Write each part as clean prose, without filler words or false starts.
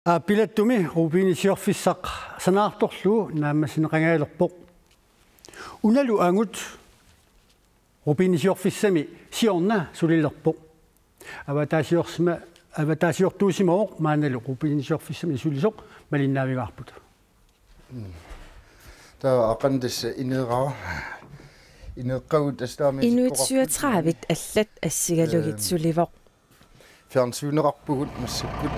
Pilattumi rubiinisiorfissaq sanaartorlu naammassinеqangaalерпоq unalu angut rubiinisiorfissami siorna sulillerpoq avataasiortuusimooq maanalu rubiinisiorfissami sulisoq malinnaavigаарput der aqandas ineqqagut astaami Inuit 37 allat assigalugit sulivoq fjernsynerarpugut massakkut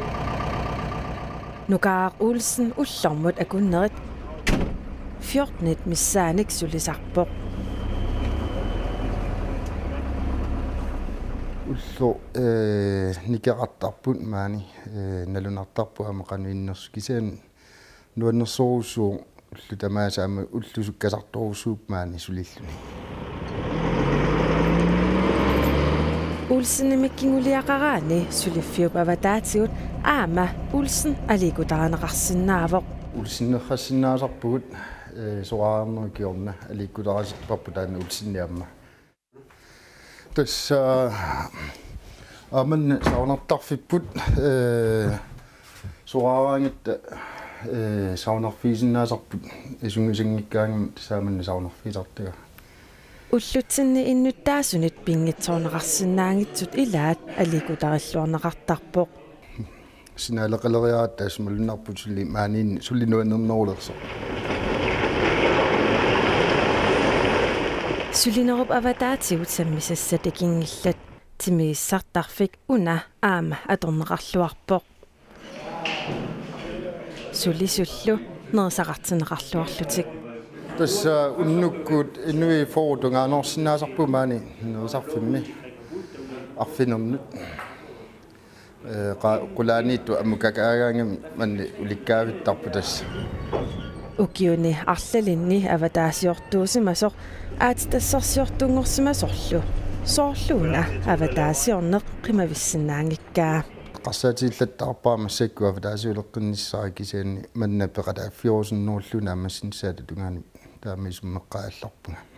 Nukaar Olsen ullormut akunnerit 14 missaanik sulisarpoq ullu nikerartarput maani nalunartarpu amaqanuinnersu kisaan nuannersorussuu ullu tamaasaama ullusukkasartorusuup maani sulilluni Olsen mikkinguliaqaraani suliffiup avataatigut aama Olsen alikutaraneqarsinnaavoq ulsinnerrassinnaasarpugut soraarnerkiorna alikkutarasipparpu taana ulsinniamma tassa amanna saunartarfipput soraaraangitta saunarfiisinnaasarput isungisangikkaangam tasaamanna saunarfiisartaga Ullutsinni innuttaasunit pingitsoorneqarsinnaangitsut ilaat alikutarilluarneqartarpoq sinaalaqaleriaat taasmalunarput sulli maaniin sullinuannernerulerso Sulinerup avataatigut sammisassat ikingillat timiissartarfik una aama atorneqarluarpoq sulisullu nersaqartineqarluarlutik tassa unnukkut innui forutungaanорсинаасарпу маани нерсарфимми арфинернут qulaaniittu ammukakaaгаангами манни уликкаавиттарпу тасса Ukiuni arlalinni avataasiortuusimasoq aatitassarsiortuungorsimasorlu soorluuna avataasiorneq qimavissinnaangikkaa qarsaatillattarpaamassakku avataasiuleqqinnissaari kisaanni manna peqataaffiorusиннуурлуна аммассинсаата тунгаани таамисуммеққаалларпунга